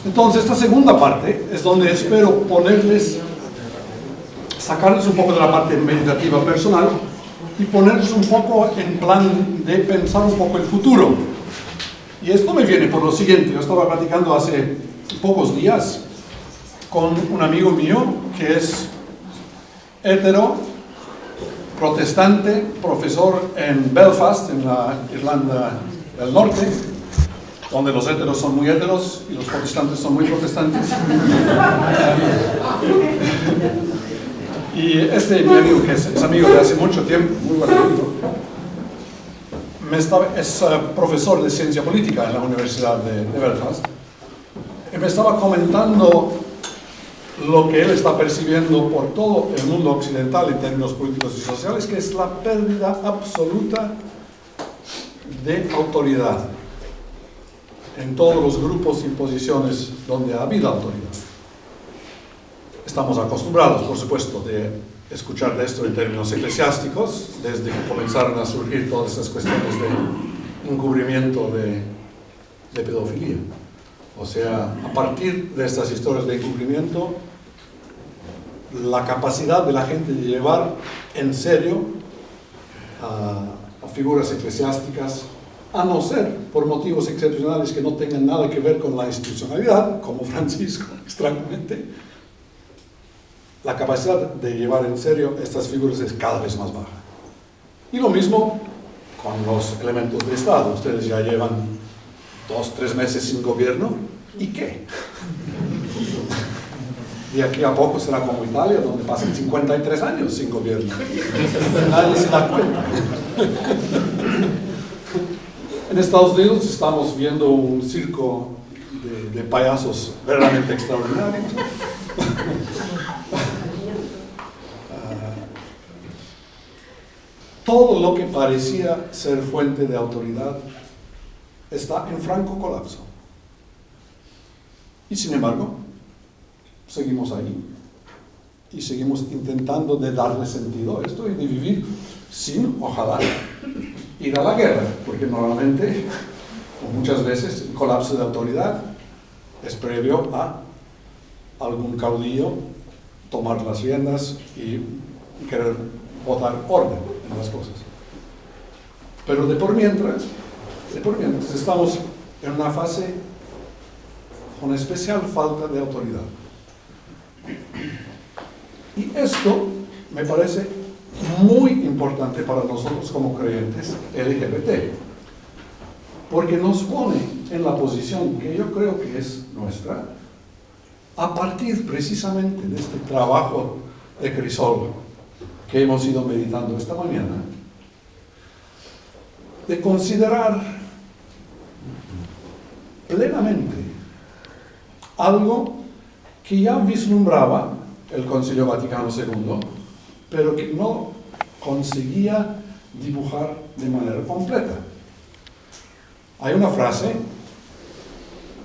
Entonces, esta segunda parte es donde espero sacarles un poco de la parte meditativa personal y ponerles un poco en plan de pensar un poco el futuro. Y esto me viene por lo siguiente. Yo estaba platicando hace pocos días con un amigo mío que es hetero, protestante, profesor en Belfast, en la Irlanda del Norte, donde los heteros son muy heteros y los protestantes son muy protestantes. Y mi amigo, que es amigo de hace mucho tiempo, muy buen amigo, es profesor de ciencia política en la Universidad de Belfast, y me estaba comentando lo que él está percibiendo por todo el mundo occidental en términos políticos y sociales, que es la pérdida absoluta de autoridad en todos los grupos y posiciones donde ha habido autoridad. Estamos acostumbrados, por supuesto, de escuchar de esto en términos eclesiásticos, desde que comenzaron a surgir todas esas cuestiones de encubrimiento de pedofilia. O sea, a partir de estas historias de encubrimiento, la capacidad de la gente de llevar en serio a figuras eclesiásticas, a no ser por motivos excepcionales que no tengan nada que ver con la institucionalidad, como Francisco, extrañamente, la capacidad de llevar en serio estas figuras es cada vez más baja. Y lo mismo con los elementos de Estado. Ustedes ya llevan 2-3 meses sin gobierno, ¿y qué? Y aquí a poco será como Italia, donde pasan 53 años sin gobierno. Nadie se da cuenta. En Estados Unidos estamos viendo un circo de payasos verdaderamente extraordinarios. Todo lo que parecía ser fuente de autoridad está en franco colapso. Y sin embargo, seguimos ahí y seguimos intentando de darle sentido a esto y de vivir sin, ojalá, ir a la guerra, porque normalmente, o muchas veces, el colapso de autoridad es previo a algún caudillo tomar las riendas y querer botar orden en las cosas. Pero de por mientras estamos en una fase con especial falta de autoridad. Y esto me parece muy importante para nosotros como creyentes LGBT, porque nos pone en la posición que yo creo que es nuestra, a partir precisamente de este trabajo de Crisol que hemos ido meditando esta mañana, de considerar plenamente algo que ya vislumbraba el Concilio Vaticano II, pero que no conseguía dibujar de manera completa. Hay una frase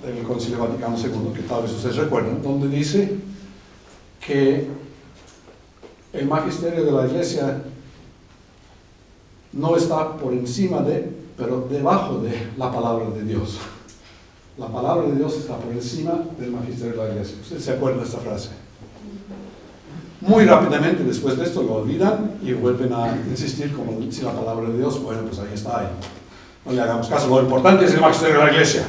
del Concilio Vaticano II, que tal vez ustedes recuerdan, donde dice que el magisterio de la Iglesia no está por encima de, pero debajo de la palabra de Dios. La palabra de Dios está por encima del magisterio de la Iglesia. ¿Ustedes se acuerdan de esta frase? Muy rápidamente después de esto lo olvidan y vuelven a insistir como si la palabra de Dios, bueno, pues ahí está, ahí. No le hagamos caso, lo importante es el magisterio de la Iglesia.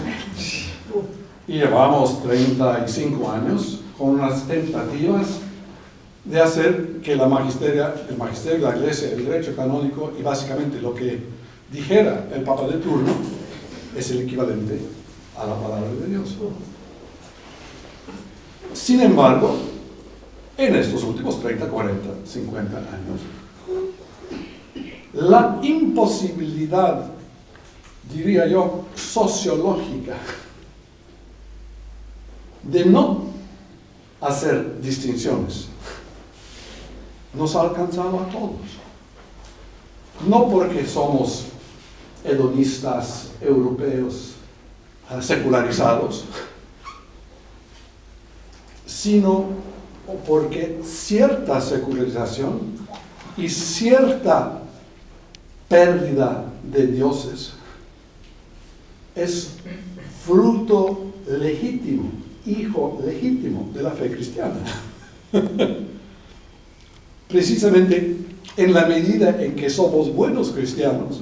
Y llevamos 35 años con unas tentativas de hacer que el magisterio de la Iglesia, el derecho canónico y básicamente lo que dijera el Papa de turno es el equivalente a la palabra de Dios. Sin embargo, en estos últimos 30, 40, 50 años, la imposibilidad, diría yo, sociológica de no hacer distinciones nos ha alcanzado a todos. No porque somos hedonistas europeos secularizados, sino porque cierta secularización y cierta pérdida de dioses es fruto legítimo, hijo legítimo de la fe cristiana. Precisamente en la medida en que somos buenos cristianos,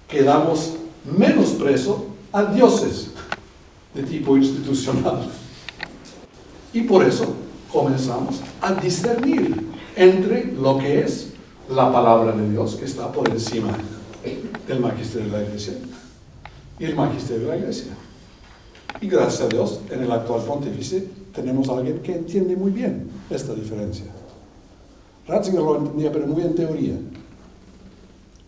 quedamos menos presos a dioses de tipo institucional. Y por eso comenzamos a discernir entre lo que es la palabra de Dios, que está por encima del magisterio de la Iglesia, y el magisterio de la Iglesia. Y gracias a Dios, en el actual pontífice tenemos a alguien que entiende muy bien esta diferencia. Ratzinger lo entendía, pero muy en teoría.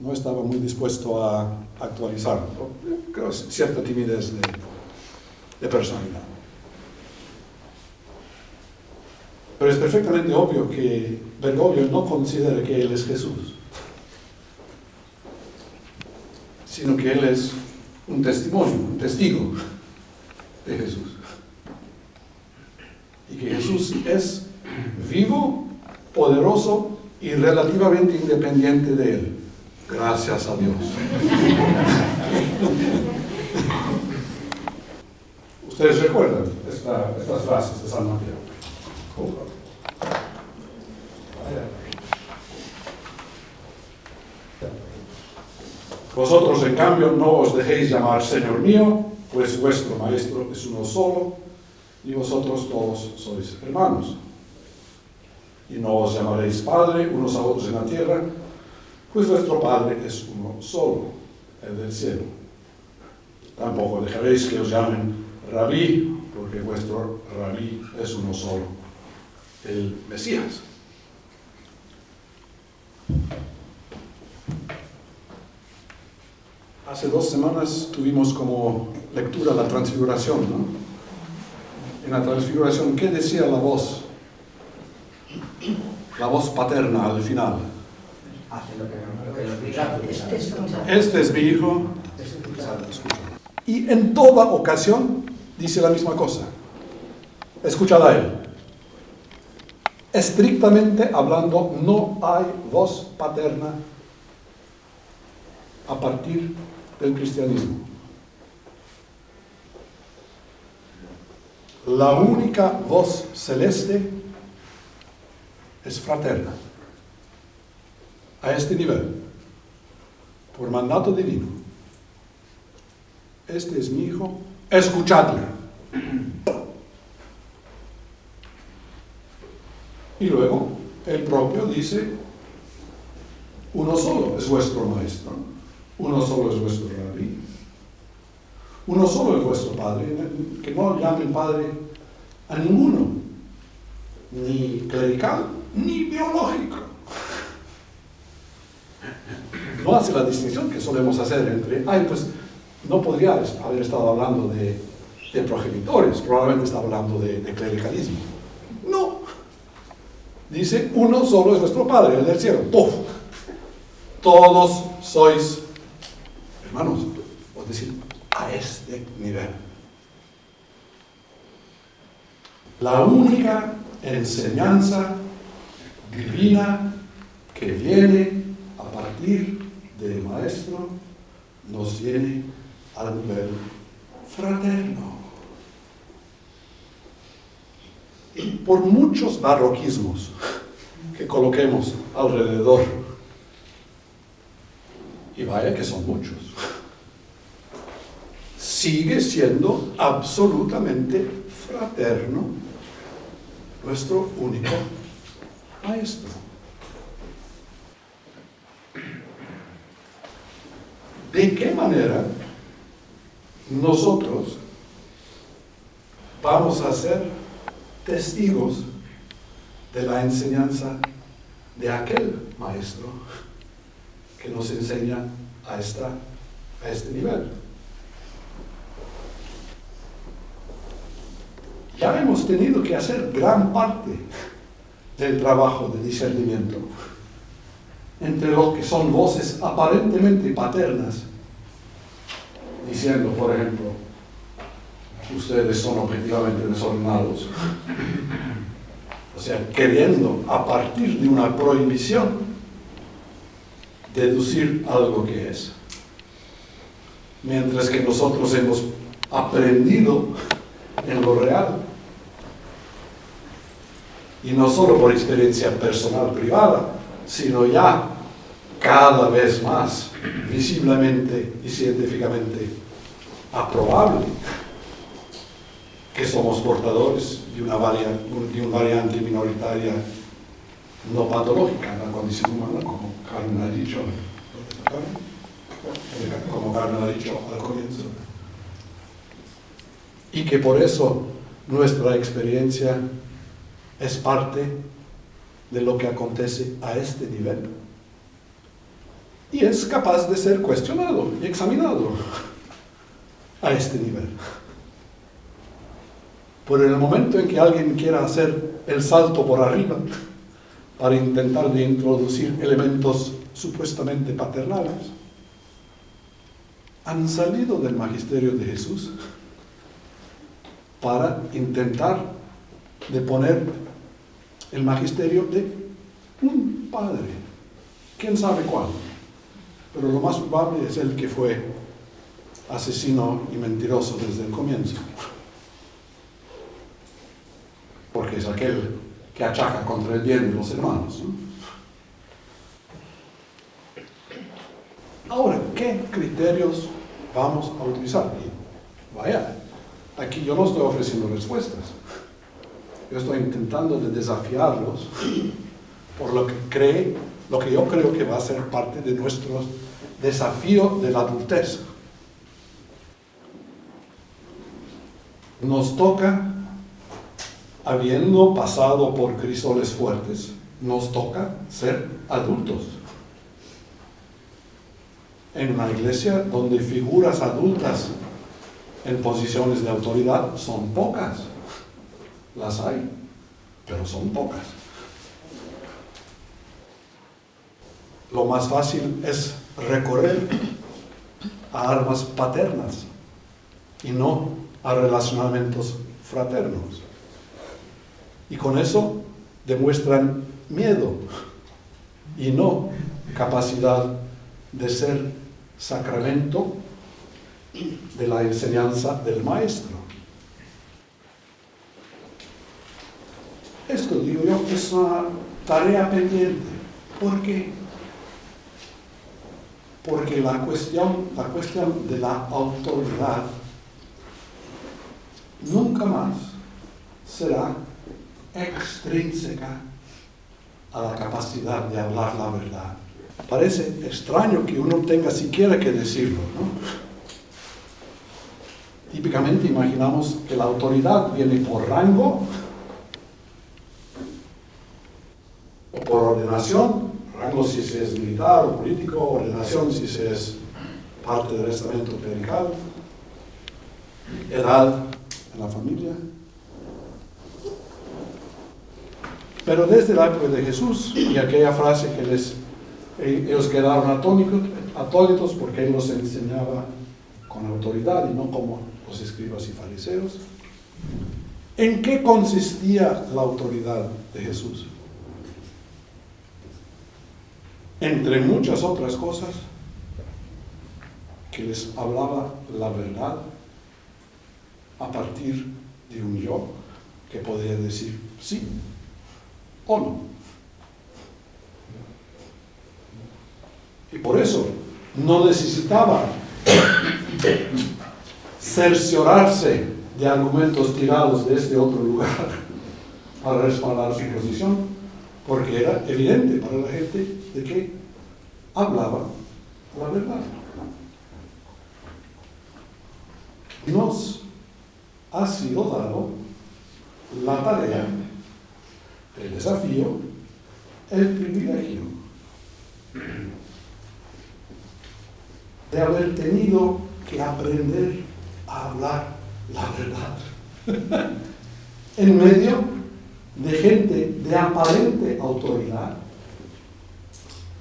No estaba muy dispuesto a actualizarlo. Creo cierta timidez de personalidad. Pero es perfectamente obvio que Bergoglio no considera que él es Jesús, sino que él es un testimonio, un testigo de Jesús. Y que Jesús es vivo, poderoso y relativamente independiente de él. Gracias a Dios. Ustedes recuerdan estas frases de San Mateo. Vosotros, en cambio, no os dejéis llamar Señor mío, pues vuestro Maestro es uno solo, y vosotros todos sois hermanos. Y no os llamaréis Padre unos a otros en la tierra, pues vuestro Padre es uno solo, el del cielo. Tampoco dejaréis que os llamen Rabí, porque vuestro Rabí es uno solo, el Mesías. Hace 2 semanas tuvimos como lectura la transfiguración, ¿no? En la transfiguración, ¿qué decía la voz? La voz paterna al final. Este es mi hijo. Y en toda ocasión dice la misma cosa. Escuchad a él. Estrictamente hablando, no hay voz paterna a partir del cristianismo. La única voz celeste es fraterna, a este nivel, por mandato divino. Este es mi hijo, escuchadle. Y luego, el propio dice, uno solo es vuestro maestro, uno solo es vuestro rabí, uno solo es vuestro padre, que no llamen padre a ninguno, ni clerical, ni biológico. No hace la distinción que solemos hacer entre, pues no podría haber estado hablando de progenitores, probablemente está hablando de clericalismo. No. Dice, uno solo es vuestro Padre, el del cielo. ¡Puf! Todos sois hermanos, es decir, a este nivel. La única enseñanza divina que viene a partir del Maestro nos viene al nivel fraterno. Y por muchos barroquismos que coloquemos alrededor, y vaya que son muchos, sigue siendo absolutamente fraterno nuestro único Maestro. ¿De qué manera nosotros vamos a ser testigos de la enseñanza de aquel Maestro que nos enseña a este nivel? Ya hemos tenido que hacer gran parte del trabajo de discernimiento entre los que son voces aparentemente paternas, diciendo, por ejemplo, ustedes son objetivamente desordenados. O sea, queriendo, a partir de una prohibición, deducir algo que es. mientras que nosotros hemos aprendido en lo real. Y no solo por experiencia personal privada, sino ya cada vez más visiblemente y científicamente aprobable que somos portadores de una variante minoritaria no patológica en la condición humana, como Carmen ha dicho al comienzo. Y que por eso nuestra experiencia es parte de lo que acontece a este nivel. Y es capaz de ser cuestionado y examinado a este nivel. Pero en el momento en que alguien quiera hacer el salto por arriba para intentar de introducir elementos supuestamente paternales, han salido del magisterio de Jesús para intentar de poner el magisterio de un padre, quién sabe cuál, pero lo más probable es el que fue asesino y mentiroso desde el comienzo, porque es aquel que achaca contra el bien de los hermanos, ¿no? Ahora, ¿qué criterios vamos a utilizar? Y vaya, aquí yo no estoy ofreciendo respuestas. Yo estoy intentando de desafiarlos por lo que yo creo que va a ser parte de nuestro desafío de la adultez. Nos toca, habiendo pasado por crisoles fuertes, nos toca ser adultos. En una iglesia donde figuras adultas en posiciones de autoridad son pocas. Las hay, pero son pocas. Lo más fácil es recorrer a armas paternas y no a relacionamientos fraternos. Y con eso demuestran miedo y no capacidad de ser sacramento de la enseñanza del maestro. Esto, digo yo, es una tarea pendiente. ¿Por qué? Porque la cuestión de la autoridad nunca más será extrínseca a la capacidad de hablar la verdad. Parece extraño que uno tenga siquiera que decirlo, ¿no? Típicamente imaginamos que la autoridad viene por rango o por ordenación, rango si se es militar o político, ordenación si se es parte del estamento clerical, edad en la familia. Pero desde la época de Jesús y aquella frase que ellos quedaron atónitos porque él los enseñaba con autoridad y no como los escribas y fariseos. ¿En qué consistía la autoridad de Jesús? Entre muchas otras cosas, que les hablaba la verdad a partir de un yo que podía decir sí o no. Y por eso no necesitaba cerciorarse de argumentos tirados de este otro lugar para respaldar su posición, porque era evidente para la gente de que hablaba la verdad. Nos ha sido dado la tarea, el desafío, el privilegio de haber tenido que aprender a hablar la verdad en medio de gente de aparente autoridad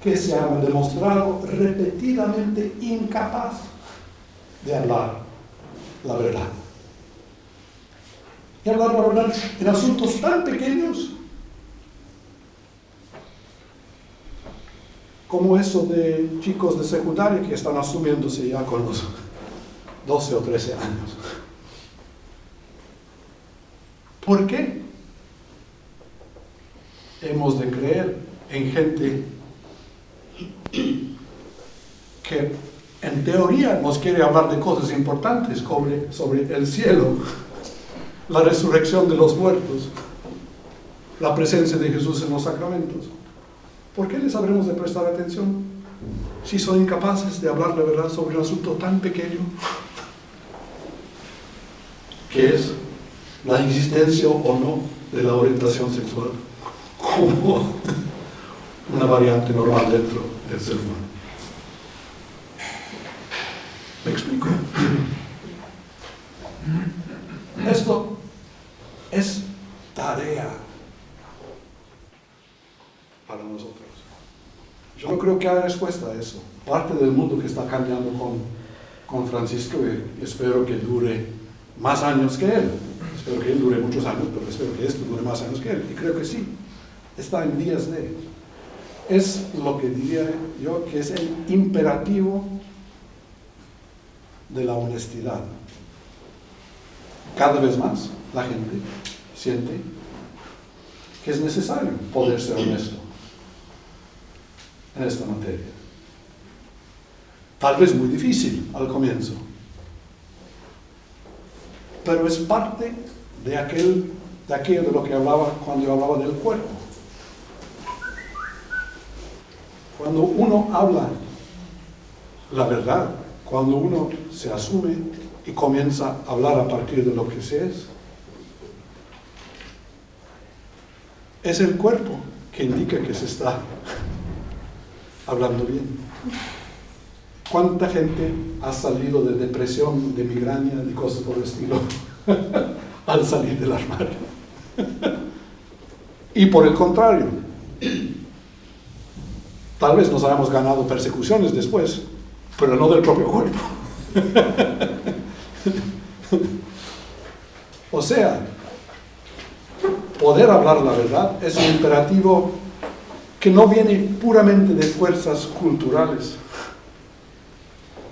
que se ha demostrado repetidamente incapaz de hablar la verdad. Y hablar la verdad en asuntos tan pequeños como eso de chicos de secundaria que están asumiéndose ya con los 12 o 13 años. ¿Por qué hemos de creer en gente que en teoría nos quiere hablar de cosas importantes sobre el cielo, la resurrección de los muertos, la presencia de Jesús en los sacramentos? ¿Por qué les habremos de prestar atención si son incapaces de hablar la verdad sobre un asunto tan pequeño que es la existencia o no de la orientación sexual como una variante normal dentro del ser humano? ¿Me explico? Esto es tarea para nosotros. Yo no creo que haya respuesta a eso. Parte del mundo que está cambiando con Francisco, y espero que dure más años que él. Espero que él dure muchos años, pero espero que esto dure más años que él. Y creo que sí. Está en vías de. Es lo que diría yo que es el imperativo de la honestidad. Cada vez más la gente siente que es necesario poder ser honesto en esta materia. Tal vez muy difícil al comienzo, pero es parte de aquello de lo que hablaba cuando yo hablaba del cuerpo. Cuando uno habla la verdad, cuando uno se asume y comienza a hablar a partir de lo que se es el cuerpo que indica que se está hablando bien. ¿Cuánta gente ha salido de depresión, de migraña, de cosas por el estilo al salir del armario? Y por el contrario, tal vez nos hayamos ganado persecuciones después, pero no del propio cuerpo. O sea, poder hablar la verdad es un imperativo que no viene puramente de fuerzas culturales,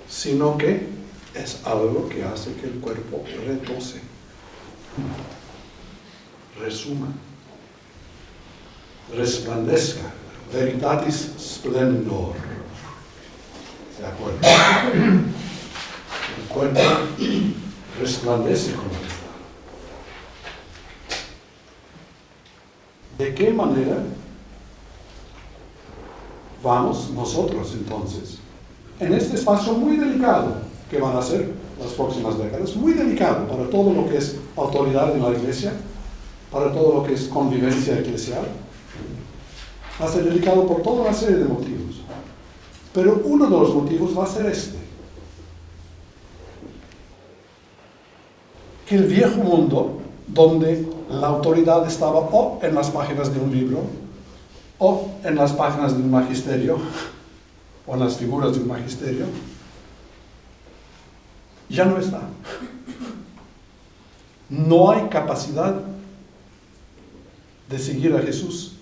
sino que es algo que hace que el cuerpo retose, resuma, resplandezca, veritatis splendor. ¿De acuerdo? El cuerpo resplandece con la verdad. ¿De qué manera vamos nosotros entonces, en este espacio muy delicado que van a ser las próximas décadas, muy delicado para todo lo que es autoridad en la iglesia, para todo lo que es convivencia eclesial? Va a ser delicado por toda una serie de motivos, pero uno de los motivos va a ser este: que el viejo mundo, donde la autoridad estaba o en las páginas de un libro, o en las páginas de un magisterio, o en las figuras de un magisterio, ya no está. No hay capacidad de seguir a Jesús,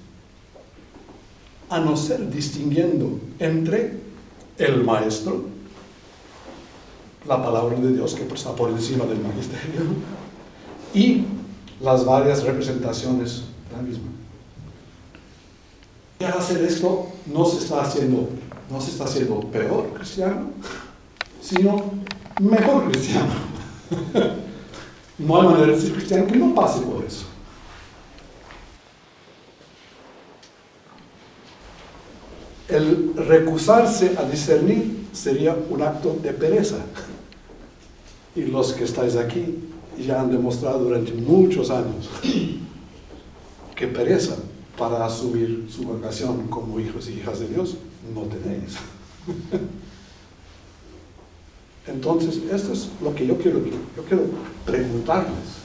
a no ser distinguiendo entre el maestro, la palabra de Dios que está por encima del magisterio, y las varias representaciones de la misma. Y al hacer esto no se está haciendo peor cristiano, sino mejor cristiano. No hay manera de ser cristiano que no pase por eso. El recusarse a discernir sería un acto de pereza. Y los que estáis aquí ya han demostrado durante muchos años que pereza para asumir su vocación como hijos y hijas de Dios no tenéis. Entonces, esto es lo que yo quiero preguntarles,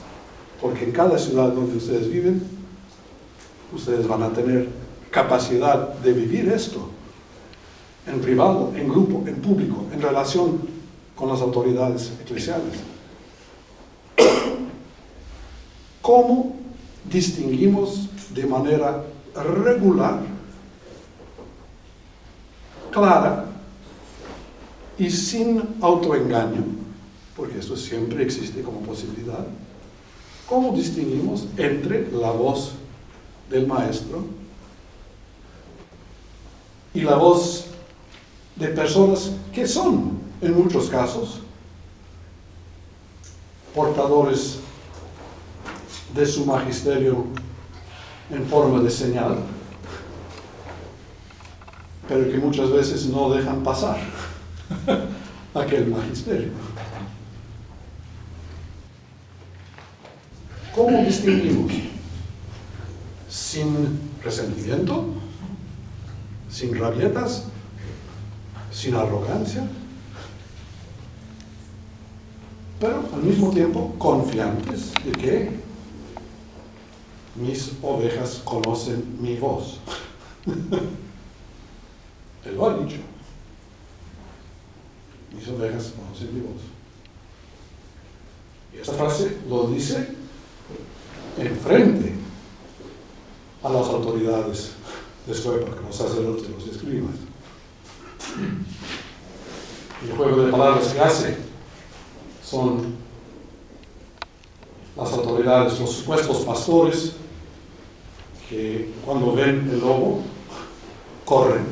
porque en cada ciudad donde ustedes viven, ustedes van a tener capacidad de vivir esto, en privado, en grupo, en público, en relación con las autoridades eclesiales. ¿Cómo distinguimos de manera regular, clara y sin autoengaño porque esto siempre existe como posibilidad, ¿cómo distinguimos entre la voz del maestro y la voz de personas que son, en muchos casos, portadores de su magisterio en forma de señal, pero que muchas veces no dejan pasar aquel magisterio? ¿Cómo distinguimos? Sin resentimiento, sin rabietas, sin arrogancia, pero al mismo tiempo confiantes de que mis ovejas conocen mi voz. Él lo ha dicho. Mis ovejas conocen mi voz. Y esta frase lo dice enfrente a las autoridades de su época, los sacerdotes, los escribas. Y el juego de palabras que hace son las autoridades, los supuestos pastores, que cuando ven el lobo, corren.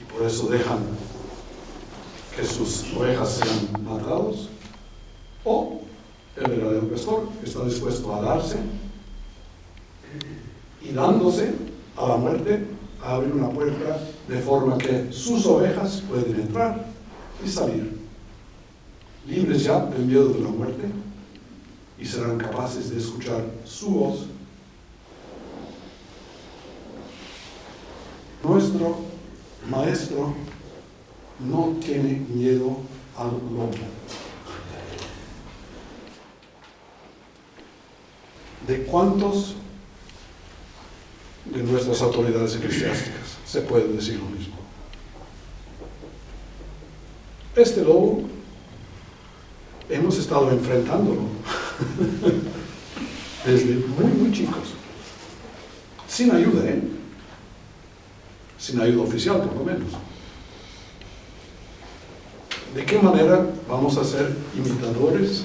Y por eso dejan que sus ovejas sean matadas. O el verdadero pastor que está dispuesto a darse y dándose a la muerte, a abrir una puerta de forma que sus ovejas pueden entrar y salir, libres ya del miedo de la muerte, y serán capaces de escuchar su voz. Nuestro maestro no tiene miedo al lobo. ¿De cuántos de nuestras autoridades eclesiásticas se puede decir lo mismo? Este lobo hemos estado enfrentándolo desde muy chicos, sin ayuda, sin ayuda oficial por lo menos. ¿De qué manera vamos a ser imitadores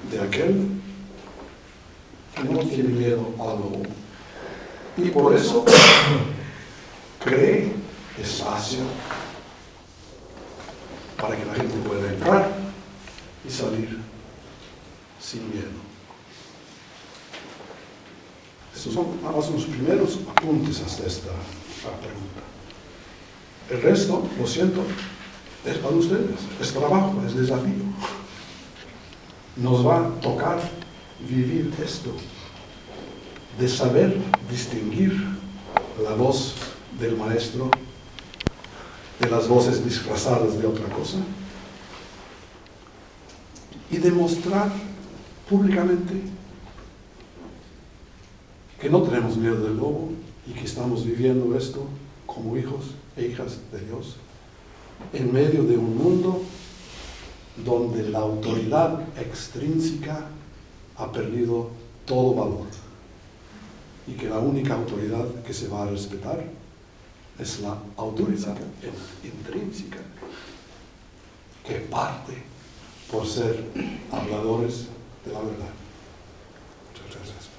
de aquel que no tiene miedo al lobo y por eso cree espacio para que la gente pueda entrar y salir sin miedo? Estos son unos primeros apuntes hasta esta pregunta. El resto, lo siento, es para ustedes, es trabajo, es desafío. Nos va a tocar vivir esto, de saber distinguir la voz del maestro de las voces disfrazadas de otra cosa y demostrar públicamente que no tenemos miedo del lobo y que estamos viviendo esto como hijos e hijas de Dios en medio de un mundo donde la autoridad extrínseca ha perdido todo valor y que la única autoridad que se va a respetar es la autoridad intrínseca, que parte por ser habladores de la verdad. Muchas gracias.